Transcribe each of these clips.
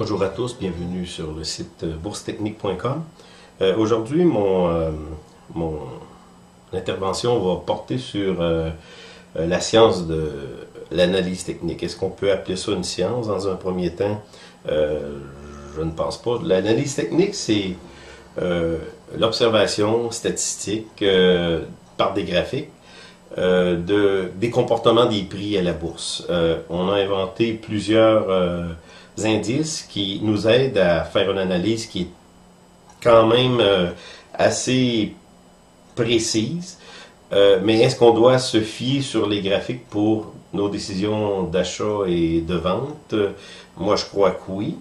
Bonjour à tous, bienvenue sur le site boursetechnique.com. Aujourd'hui, mon intervention va porter sur la science de l'analyse technique. Est-ce qu'on peut appeler ça une science dans un premier temps? Je ne pense pas. L'analyse technique, c'est l'observation statistique par des graphiques des comportements des prix à la bourse. On a inventé plusieurs indices qui nous aident à faire une analyse qui est quand même assez précise. Mais est-ce qu'on doit se fier sur les graphiques pour nos décisions d'achat et de vente? Moi, je crois que oui.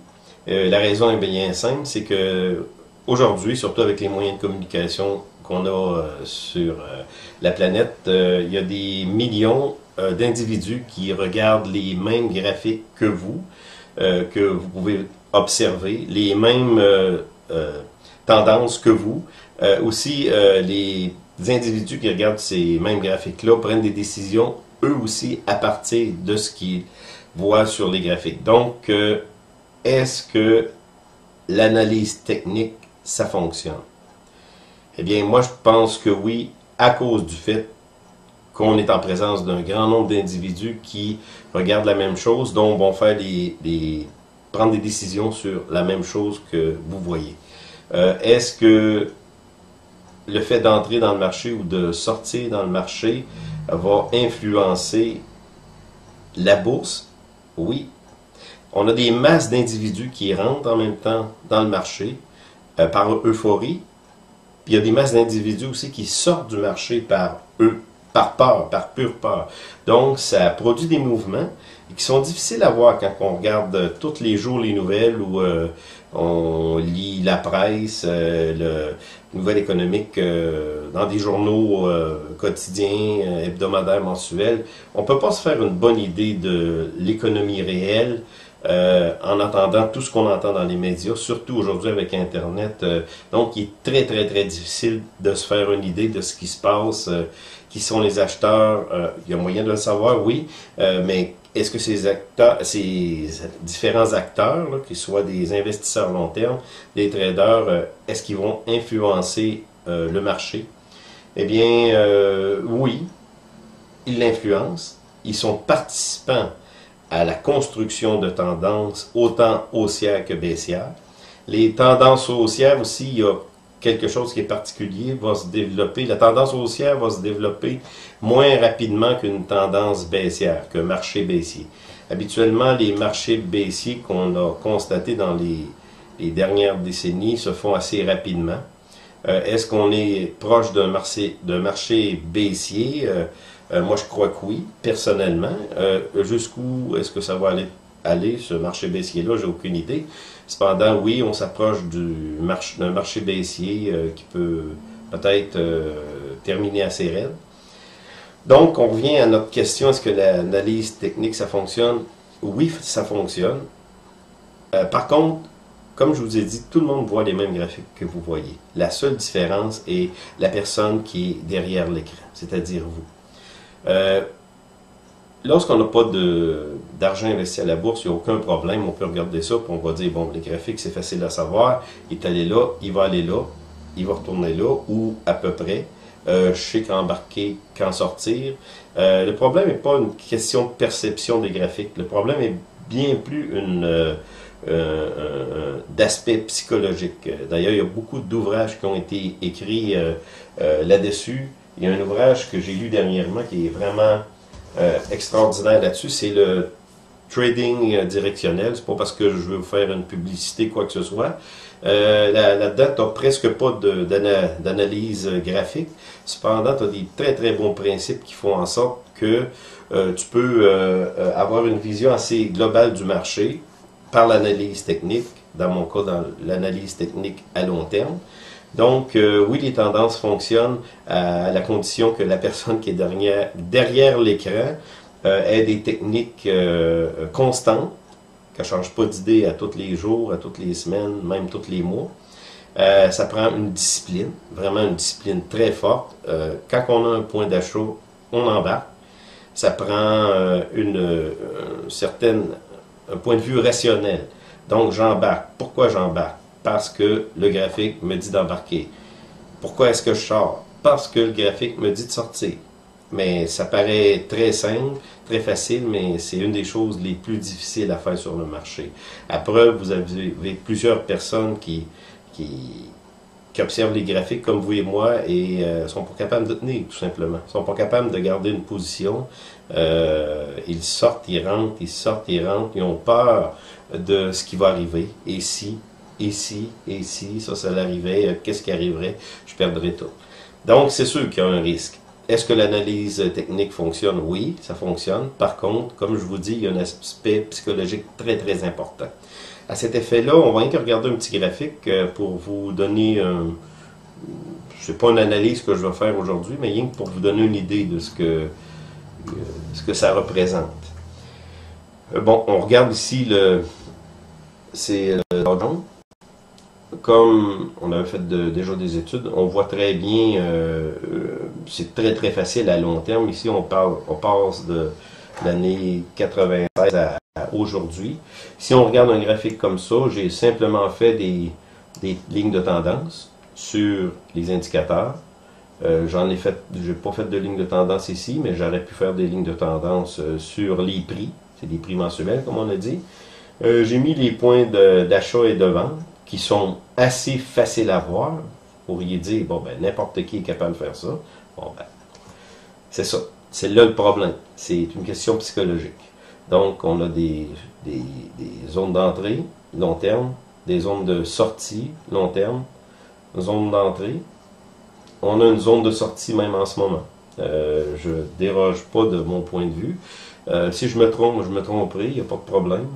La raison est bien simple, c'est que aujourd'hui, surtout avec les moyens de communication qu'on a sur la planète, il y a des millions d'individus qui regardent les mêmes graphiques que vous pouvez observer, les mêmes tendances que vous. Aussi, les individus qui regardent ces mêmes graphiques-là prennent des décisions, eux aussi, à partir de ce qu'ils voient sur les graphiques. Donc, est-ce que l'analyse technique, ça fonctionne? Eh bien, moi, je pense que oui, à cause du fait qu'on est en présence d'un grand nombre d'individus qui regardent la même chose, donc vont faire prendre des décisions sur la même chose que vous voyez. Est-ce que le fait d'entrer dans le marché ou de sortir dans le marché va influencer la bourse? Oui. On a des masses d'individus qui rentrent en même temps dans le marché par euphorie. Puis il y a des masses d'individus aussi qui sortent du marché par peur, par pure peur. Donc, ça produit des mouvements qui sont difficiles à voir quand on regarde tous les jours les nouvelles ou on lit la presse, le nouvelles économiques dans des journaux quotidiens, hebdomadaires, mensuels. On ne peut pas se faire une bonne idée de l'économie réelle en entendant tout ce qu'on entend dans les médias, surtout aujourd'hui avec Internet. Donc, il est très, très, très difficile de se faire une idée de ce qui se passe, qui sont les acheteurs. Il y a moyen de le savoir, oui, mais est-ce que ces différents acteurs, là, qu'ils soient des investisseurs long terme, des traders, est-ce qu'ils vont influencer le marché? Eh bien, oui, ils l'influencent. Ils sont participants à la construction de tendances autant haussières que baissières. Les tendances haussières aussi, il y a quelque chose qui est particulier, va se développer. La tendance haussière va se développer moins rapidement qu'une tendance baissière, qu'un marché baissier. Habituellement, les marchés baissiers qu'on a constatés dans les dernières décennies se font assez rapidement. Est-ce qu'on est proche d'un marché baissier? Moi, je crois que oui, personnellement. Jusqu'où est-ce que ça va aller ce marché baissier-là? J'ai aucune idée. Cependant, oui, on s'approche d'un marché baissier qui peut peut-être terminer assez raide. Donc, on revient à notre question, est-ce que l'analyse technique, ça fonctionne? Oui, ça fonctionne. Par contre, comme je vous ai dit, tout le monde voit les mêmes graphiques que vous voyez. La seule différence est la personne qui est derrière l'écran, c'est-à-dire vous. Lorsqu'on n'a pas d'argent investi à la bourse, il n'y a aucun problème, on peut regarder ça, puis on va dire, bon, les graphiques, c'est facile à savoir, il est allé là, il va aller là, il va retourner là, ou à peu près. Je sais quand embarquer, quand sortir. Le problème n'est pas une question de perception des graphiques, le problème est bien plus d'aspect psychologique. D'ailleurs, il y a beaucoup d'ouvrages qui ont été écrits là-dessus. Il y a un ouvrage que j'ai lu dernièrement qui est vraiment extraordinaire là-dessus, c'est le trading directionnel. C'est pas parce que je veux vous faire une publicité, quoi que ce soit. Là-dedans, tu n'as presque pas d'analyse graphique. Cependant, tu as des très très bons principes qui font en sorte que tu peux avoir une vision assez globale du marché par l'analyse technique, dans mon cas, dans l'analyse technique à long terme. Donc, oui, les tendances fonctionnent à la condition que la personne qui est derrière l'écran ait des techniques constantes, qu'elle ne change pas d'idée à tous les jours, à toutes les semaines, même tous les mois. Ça prend une discipline, vraiment une discipline très forte. Quand on a un point d'achat, on embarque. Ça prend un point de vue rationnel. Donc j'embarque. Pourquoi j'embarque? Parce que le graphique me dit d'embarquer. Pourquoi est-ce que je sors? Parce que le graphique me dit de sortir. Mais ça paraît très simple, très facile, mais c'est une des choses les plus difficiles à faire sur le marché. À preuve, vous avez plusieurs personnes qui observent les graphiques comme vous et moi et sont pas capables de tenir, tout simplement. Ils sont pas capables de garder une position. Ils sortent, ils rentrent, ils sortent, ils rentrent. Ils ont peur de ce qui va arriver. Et si, ça l'arrivait, qu'est-ce qui arriverait? Je perdrais tout. Donc, c'est sûr qu'il y a un risque. Est-ce que l'analyse technique fonctionne? Oui, ça fonctionne. Par contre, comme je vous dis, il y a un aspect psychologique très, très important. À cet effet-là, on va rien que regarder un petit graphique pour vous donner c'est pas une analyse que je vais faire aujourd'hui, mais rien que pour vous donner une idée de ce que ça représente. Bon, on regarde ici c'est le Dow Jones. Comme on avait fait déjà des études, on voit très bien, c'est très très facile à long terme. Ici, on passe de l'année 96 à aujourd'hui. Si on regarde un graphique comme ça, j'ai simplement fait des lignes de tendance sur les indicateurs. J'ai pas fait de ligne de tendance ici, mais j'aurais pu faire des lignes de tendance sur les prix. C'est des prix mensuels, comme on a dit. J'ai mis les points d'achat et de vente qui sont assez faciles à voir. Vous pourriez dire, bon, ben, n'importe qui est capable de faire ça. Bon, ben, c'est ça. C'est là le problème. C'est une question psychologique. Donc, on a des zones d'entrée, long terme, des zones de sortie, long terme, zone d'entrée. On a une zone de sortie même en ce moment. Je déroge pas de mon point de vue. Si je me trompe, je me tromperai, il n'y a pas de problème.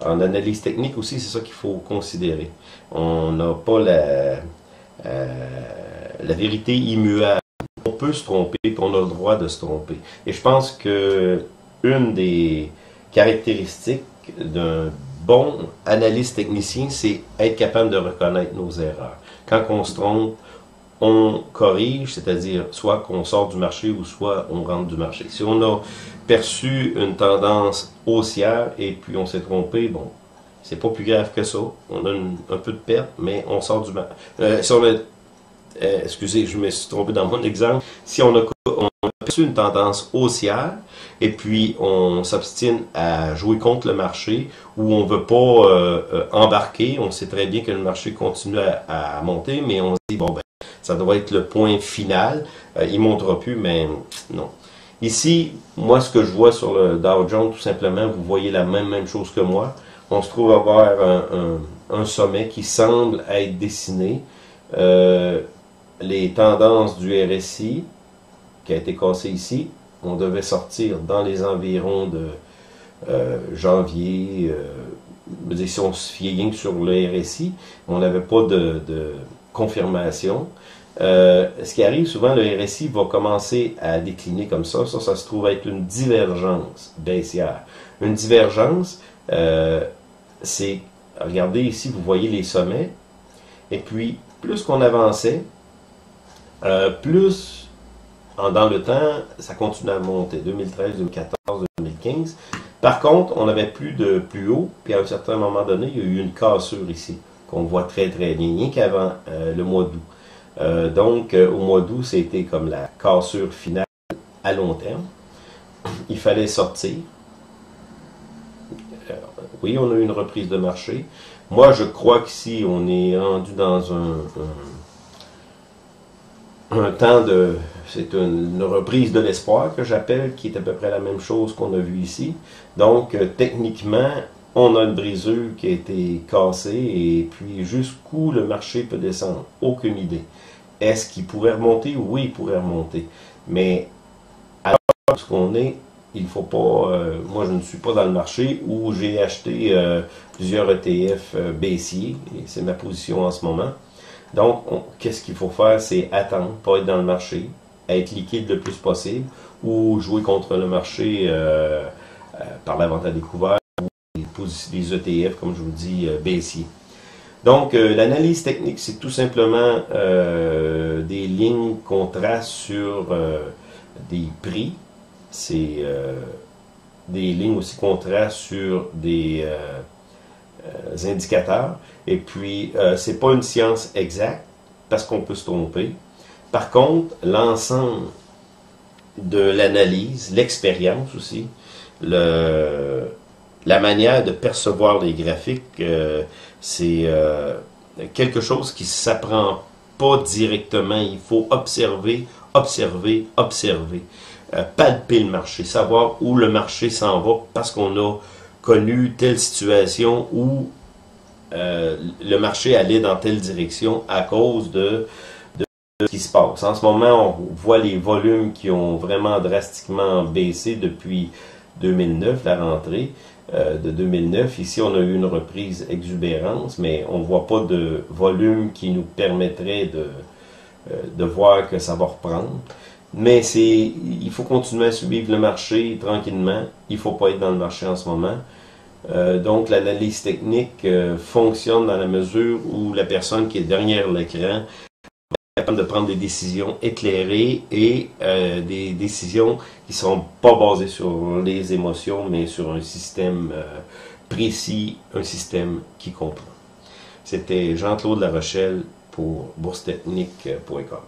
En analyse technique aussi, c'est ça qu'il faut considérer. On n'a pas la vérité immuable. On peut se tromper, puis on a le droit de se tromper. Et je pense que une des caractéristiques d'un bon analyste technicien, c'est être capable de reconnaître nos erreurs. Quand on se trompe, on corrige, c'est-à-dire soit qu'on sort du marché ou soit on rentre du marché. Si on a perçu une tendance haussière et puis on s'est trompé, bon, c'est pas plus grave que ça. On a un peu de perte, mais on sort du marché. Si on a, excusez, je me suis trompé dans mon exemple. Si on a perçu une tendance haussière et puis on s'obstine à jouer contre le marché ou on veut pas embarquer, on sait très bien que le marché continue à monter, mais on se dit, bon, ben, ça doit être le point final. Il ne montera plus, mais non. Ici, moi, ce que je vois sur le Dow Jones, tout simplement, vous voyez la même chose que moi. On se trouve avoir un sommet qui semble être dessiné. Les tendances du RSI, qui a été cassé ici, on devait sortir dans les environs de janvier. Si on se fiait rien que sur le RSI, on n'avait pas de confirmation. Ce qui arrive souvent, le RSI va commencer à décliner comme ça. Ça se trouve être une divergence baissière. Une divergence, c'est, regardez ici, vous voyez les sommets. Et puis, plus qu'on avançait, plus dans le temps, ça continue à monter. 2013, 2014, 2015. Par contre, on n'avait plus de plus haut. Puis à un certain moment donné, il y a eu une cassure ici, qu'on voit très très bien, rien qu'avant le mois d'août. Donc, au mois d'août, c'était comme la cassure finale à long terme. Il fallait sortir. Oui, on a eu une reprise de marché. Moi, je crois qu'ici, on est rendu dans un temps de... C'est une reprise de l'espoir que j'appelle, qui est à peu près la même chose qu'on a vu ici. Donc, techniquement, on a une brisure qui a été cassée et puis jusqu'où le marché peut descendre? Aucune idée. Est-ce qu'il pourrait remonter? Oui, il pourrait remonter. Mais à l'heure où on est, il ne faut pas... moi, je ne suis pas dans le marché où j'ai acheté plusieurs ETF baissiers. Et c'est ma position en ce moment. Donc, qu'est-ce qu'il faut faire? C'est attendre, pas être dans le marché, être liquide le plus possible ou jouer contre le marché par la vente à découvert ou des ETF, comme je vous dis, baissiers. Donc, l'analyse technique, c'est tout simplement des lignes qu'on trace sur des prix. C'est des lignes aussi qu'on trace sur des indicateurs. Et puis, c'est pas une science exacte, parce qu'on peut se tromper. Par contre, l'ensemble de l'analyse, l'expérience aussi, la manière de percevoir les graphiques, c'est quelque chose qui s'apprend pas directement. Il faut observer, observer, observer, palper le marché, savoir où le marché s'en va parce qu'on a connu telle situation où le marché allait dans telle direction à cause de ce qui se passe. En ce moment, on voit les volumes qui ont vraiment drastiquement baissé depuis 2009, la rentrée de 2009. Ici, on a eu une reprise exubérance, mais on ne voit pas de volume qui nous permettrait de voir que ça va reprendre. Mais il faut continuer à suivre le marché tranquillement. Il ne faut pas être dans le marché en ce moment. Donc, l'analyse technique fonctionne dans la mesure où la personne qui est derrière l'écran est capable de prendre des décisions éclairées et des décisions qui ne sont pas basées sur les émotions, mais sur un système précis, un système qui comprend. C'était Jean-Claude Larochelle pour boursetechnique.com.